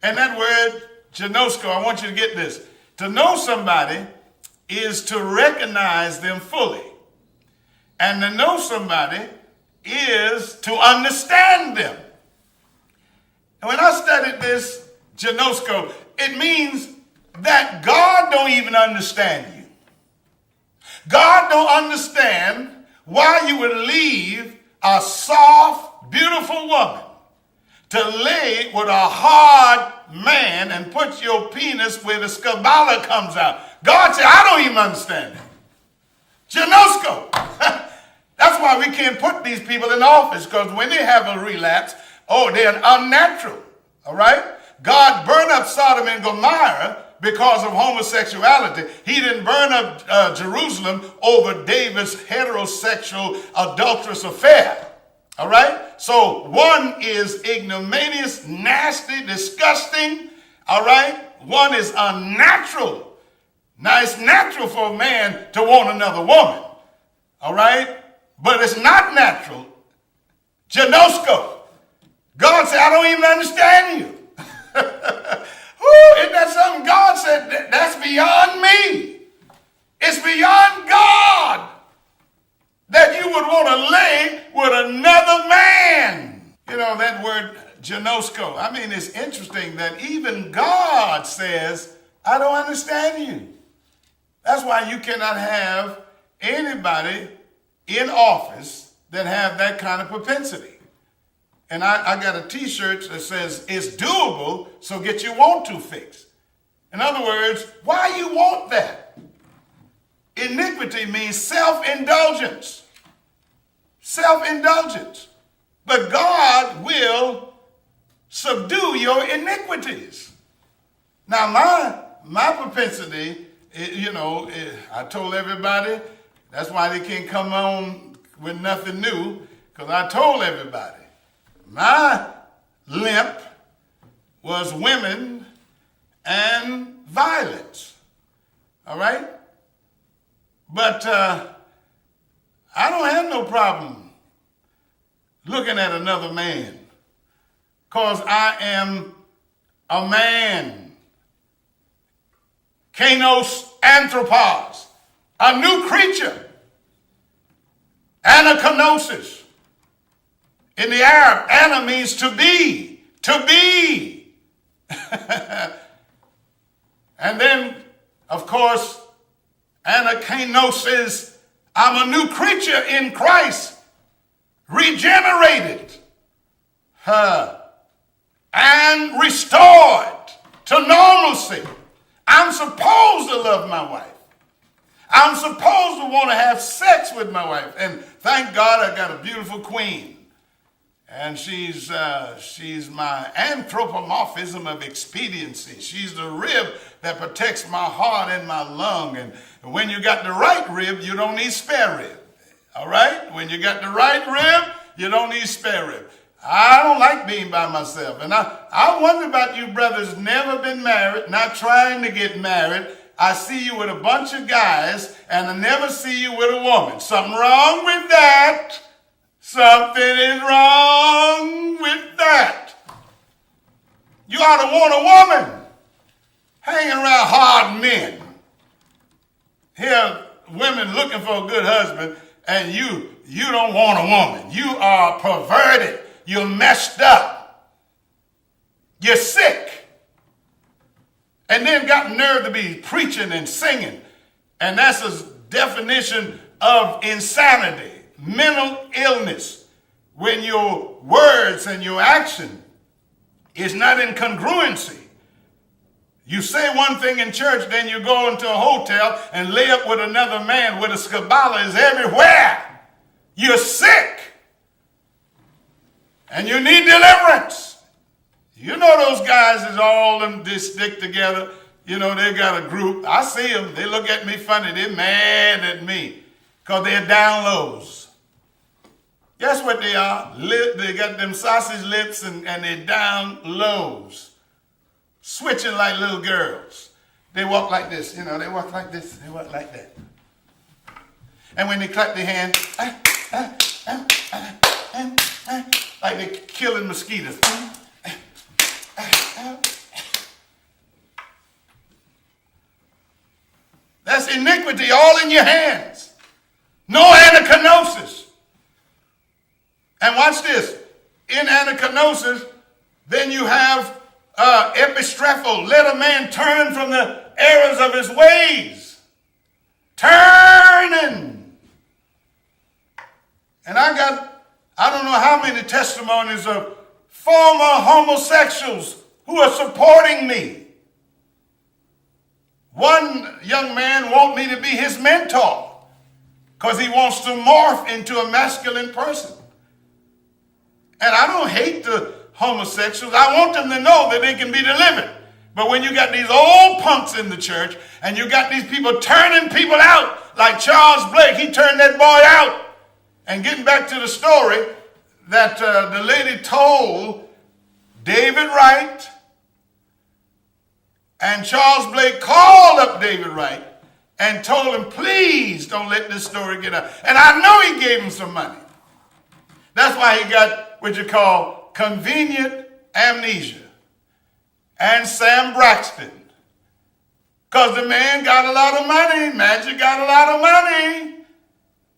And that word, ginosko, I want you to get this. To know somebody is to recognize them fully. And to know somebody is to understand them. And when I studied this, ginosko, it means that God don't even understand you. God don't understand why you would leave a soft, beautiful woman to lay with a hard man and put your penis where the scabala comes out. God said, I don't even understand it. Ginosko. That's why we can't put these people in office, because when they have a relapse, they're unnatural. All right? God burned up Sodom and Gomorrah because of homosexuality. He didn't burn up Jerusalem over David's heterosexual adulterous affair. All right? So one is ignominious, nasty, disgusting. All right? One is unnatural. Now, it's natural for a man to want another woman. All right? But it's not natural. Ginosko. God said, I don't even understand you. Isn't that something? God said, that's beyond me. It's beyond God that you would want to lay with another man. You know, that word ginosko. I mean, it's interesting that even God says, I don't understand you. That's why you cannot have anybody in office that have that kind of propensity. And I got a t-shirt that says, it's doable, so get your want to fix. In other words, why you want that? Iniquity means self-indulgence. Self-indulgence. But God will subdue your iniquities. Now, my propensity, I told everybody, that's why they can't come on with nothing new, because I told everybody. My limp was women and violence. All right? But I don't have no problem looking at another man, because I am a man. Kanos anthropos, a new creature. Anakenosis. In the Arab, ana means to be, to be. And then, of course, anakenosis, I'm a new creature in Christ, regenerated and restored to normalcy. I'm supposed to love my wife. I'm supposed to want to have sex with my wife. And thank God I got a beautiful queen. And she's my anthropomorphism of expediency. She's the rib that protects my heart and my lung. And when you got the right rib, you don't need spare rib. All right? When you got the right rib, you don't need spare rib. I don't like being by myself. And I wonder about you brothers, never been married, not trying to get married. I see you with a bunch of guys, and I never see you with a woman. Something wrong with that. Something is wrong with that. You ought to want a woman hanging around hard men. Here, women looking for a good husband, and you don't want a woman. You are perverted. You're messed up. You're sick. And then got nerve to be preaching and singing. And that's a definition of insanity. Mental illness, when your words and your action is not in congruency. You say one thing in church, then you go into a hotel and lay up with another man where the scabala is everywhere. You're sick. And you need deliverance. You know those guys is all them, they stick together. You know, they got a group. I see them. They look at me funny. They're mad at me because they're down lows. Guess what they are? They got them sausage lips and they're down lows. Switching like little girls. They walk like this. They walk like this. They walk like that. And when they clap their hands, like they're killing mosquitoes. That's iniquity all in your hands. No anachronosis. And watch this. In anachronosis, then you have epistrepho. Let a man turn from the errors of his ways. Turning. And I don't know how many testimonies of former homosexuals who are supporting me. One young man wants me to be his mentor because he wants to morph into a masculine person. And I don't hate the homosexuals. I want them to know that they can be delivered. But when you got these old punks in the church and you got these people turning people out, like Charles Blake, he turned that boy out. And getting back to the story that the lady told David Wright, and Charles Blake called up David Wright and told him, please don't let this story get out. And I know he gave him some money. That's why he got what you call convenient amnesia. And Sam Braxton. Because the man got a lot of money. Magic got a lot of money.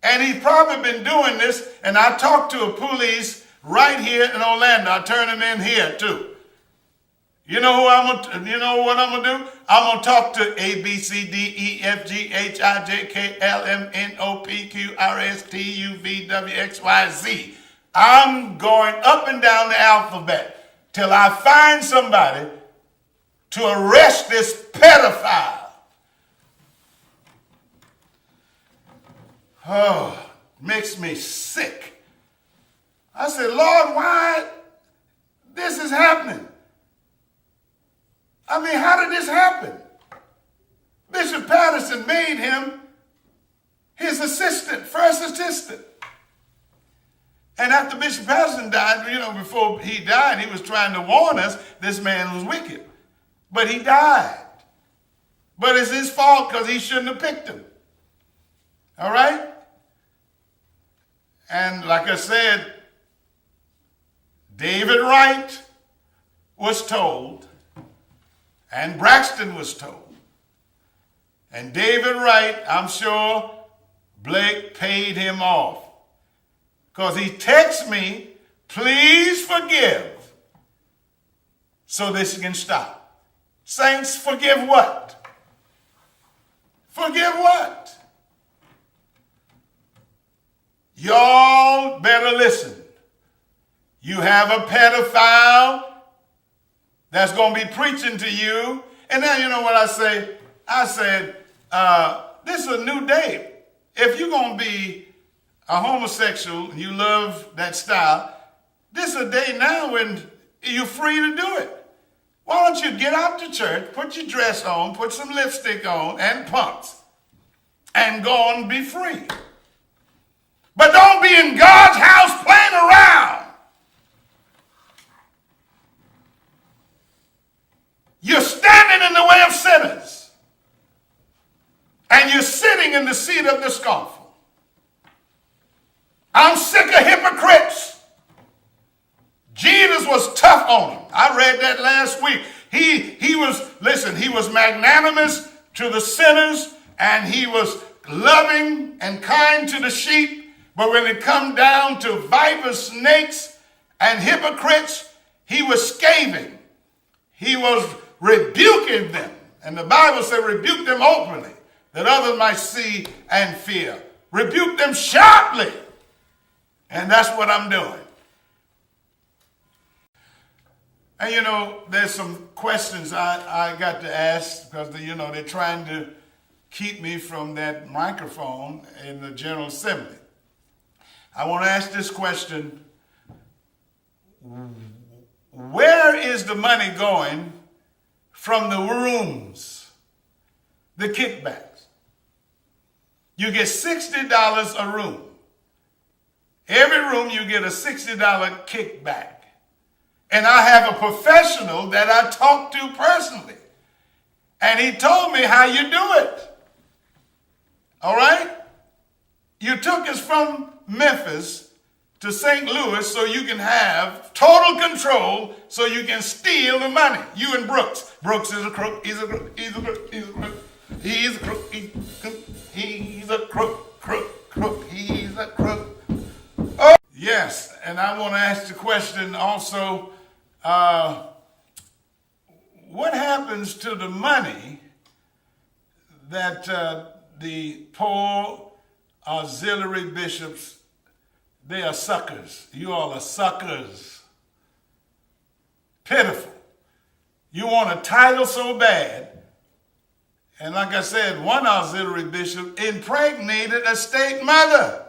And he's probably been doing this. And I talked to a police right here in Orlando. I turned him in here too. You know what I'm gonna do? I'm gonna talk to A, B, C, D, E, F, G, H, I, J, K, L, M, N, O, P, Q, R, S, T, U, V, W, X, Y, Z. I'm going up and down the alphabet till I find somebody to arrest this pedophile. Oh, makes me sick. I said, Lord, why this is happening? I mean, how did this happen? Bishop Patterson made him his assistant, first assistant. And after Bishop Patterson died, before he died, he was trying to warn us this man was wicked. But he died. But it's his fault because he shouldn't have picked him. All right? And like I said, David Wright was told, and Braxton was told. And David Wright, I'm sure Blake paid him off. Because he texts me, please forgive, so this can stop. Saints, forgive what? Forgive what? Y'all better listen. You have a pedophile that's going to be preaching to you. And now you know what I say? I said, this is a new day. If you're going to be a homosexual and you love that style, this is a day now when you're free to do it. Why don't you get out to church, put your dress on, put some lipstick on and pumps, and go and be free. But don't be in God's house playing around. You're standing in the way of sinners. And you're sitting in the seat of the scornful. I'm sick of hypocrites. Jesus was tough on them. I read that last week. He was magnanimous to the sinners, and he was loving and kind to the sheep. But when it come down to vipers, snakes, and hypocrites, he was scathing. He was rebuking them. And the Bible said, rebuke them openly, that others might see and fear. Rebuke them sharply. And that's what I'm doing. And there's some questions I got to ask because, they're trying to keep me from that microphone in the General Assembly. I want to ask this question. Where is the money going from the rooms, the kickbacks? You get $60 a room. Every room you get a $60 kickback. And I have a professional that I talked to personally. And he told me how you do it. All right? You took us from Memphis to St. Louis so you can have total control so you can steal the money. You and Brooks. Brooks is a crook. He's a crook. He's a crook. He's a crook. He's a crook. He's a crook, crook. He's a crook. Oh, yes, and I want to ask the question also, what happens to the money that the poor auxiliary bishops, they are suckers. You all are suckers. Pitiful. You want a title so bad. And like I said, one auxiliary bishop impregnated a state mother.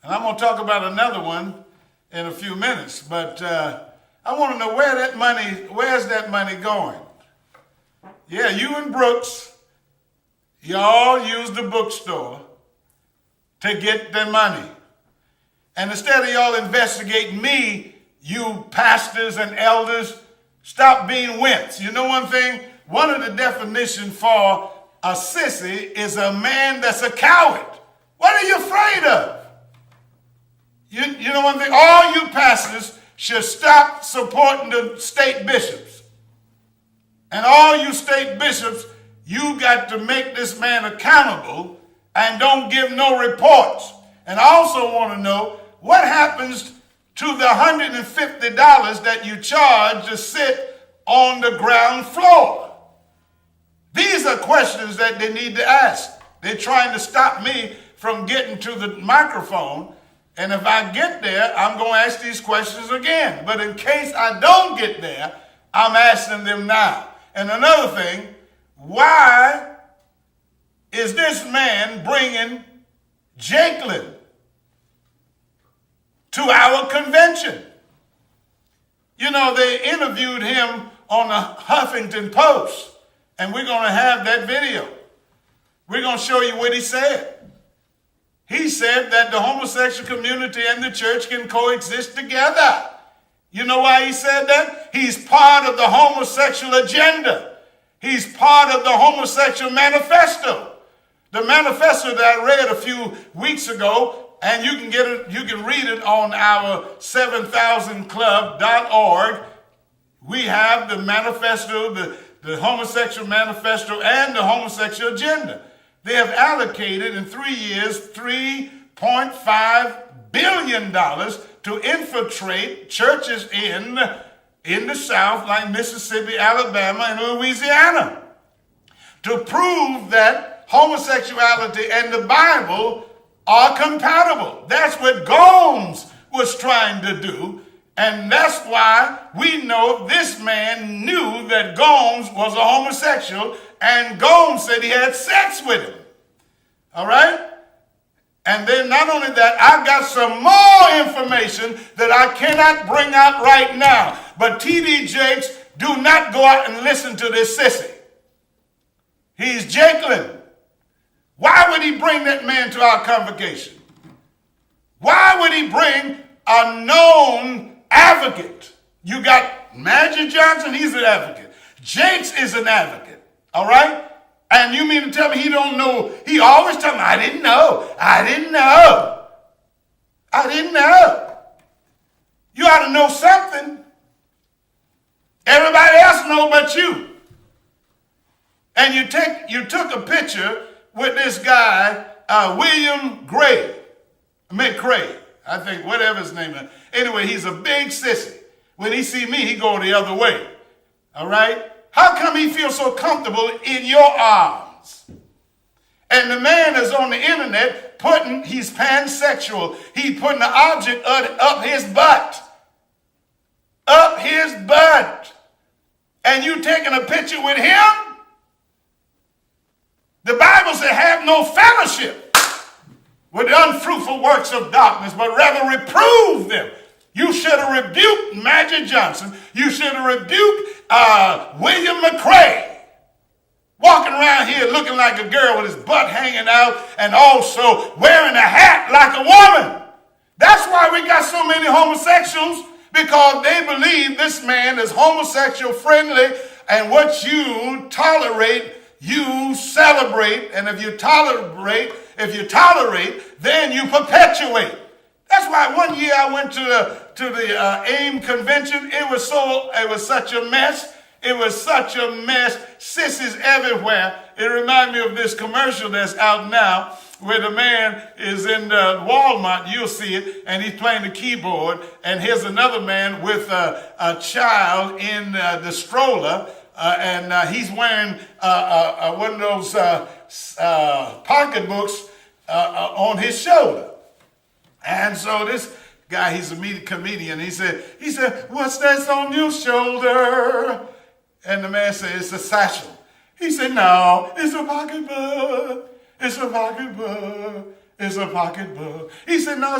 And I'm going to talk about another one in a few minutes. But I want to know where's that money going? Yeah, you and Brooks, y'all use the bookstore to get the money. And instead of y'all investigating me, you pastors and elders, stop being wimps. You know one thing? One of the definitions for a sissy is a man that's a coward. What are you afraid of? You know one thing? All you pastors should stop supporting the state bishops. And all you state bishops, you got to make this man accountable and don't give no reports. And I also want to know what happens to the $150 that you charge to sit on the ground floor. These are questions that they need to ask. They're trying to stop me from getting to the microphone. And if I get there, I'm going to ask these questions again. But in case I don't get there, I'm asking them now. And another thing, why is this man bringing Jakelin to our convention? You know, they interviewed him on the Huffington Post. And we're going to have that video. We're going to show you what he said. He said that the homosexual community and the church can coexist together. You know why he said that? He's part of the homosexual agenda. He's part of the homosexual manifesto. The manifesto that I read a few weeks ago, and you can get it, you can read it on our 7000club.org. We have the manifesto, the homosexual manifesto, and the homosexual agenda. They have allocated in 3 years $3.5 billion to infiltrate churches in the South, like Mississippi, Alabama, and Louisiana, to prove that homosexuality and the Bible are compatible. That's what Gomes was trying to do. And that's why we know this man knew that Gomes was a homosexual, and Gomes said he had sex with him. All right? And then not only that, I got some more information that I cannot bring out right now. But T.D. Jakes, do not go out and listen to this sissy. He's Jakelin. Why would he bring that man to our convocation? Why would he bring a known advocate? You got Magic Johnson, he's an advocate. Jakes is an advocate, all right? And you mean to tell me he don't know? He always tell me, I didn't know. You ought to know something. Everybody else know but you. And you took a picture with this guy, William McCray, I think, whatever his name is. Anyway, he's a big sissy. When he see me, he go the other way. All right? How come he feels so comfortable in your arms? And the man is on the internet he's pansexual. He's putting the object up his butt. Up his butt. And you taking a picture with him? The Bible says have no fellowship with the unfruitful works of darkness, but rather reprove them. You should have rebuked Magic Johnson. You should have rebuked William McCray, walking around here looking like a girl with his butt hanging out and also wearing a hat like a woman. That's why we got so many homosexuals, because they believe this man is homosexual friendly, and what you tolerate, you celebrate, and if you tolerate, then you perpetuate. That's why one year I went to the AIM convention. It was such a mess. It was such a mess. Sissies everywhere. It reminded me of this commercial that's out now where the man is in Walmart. You'll see it. And he's playing the keyboard. And here's another man with a child in the stroller. And he's wearing one of those pocketbooks on his shoulder. And so this guy, he's a comedian. He said, "What's that on your shoulder?" And the man said, "It's a satchel." He said, "No, it's a pocketbook. It's a pocketbook. It's a pocketbook." He said, "No,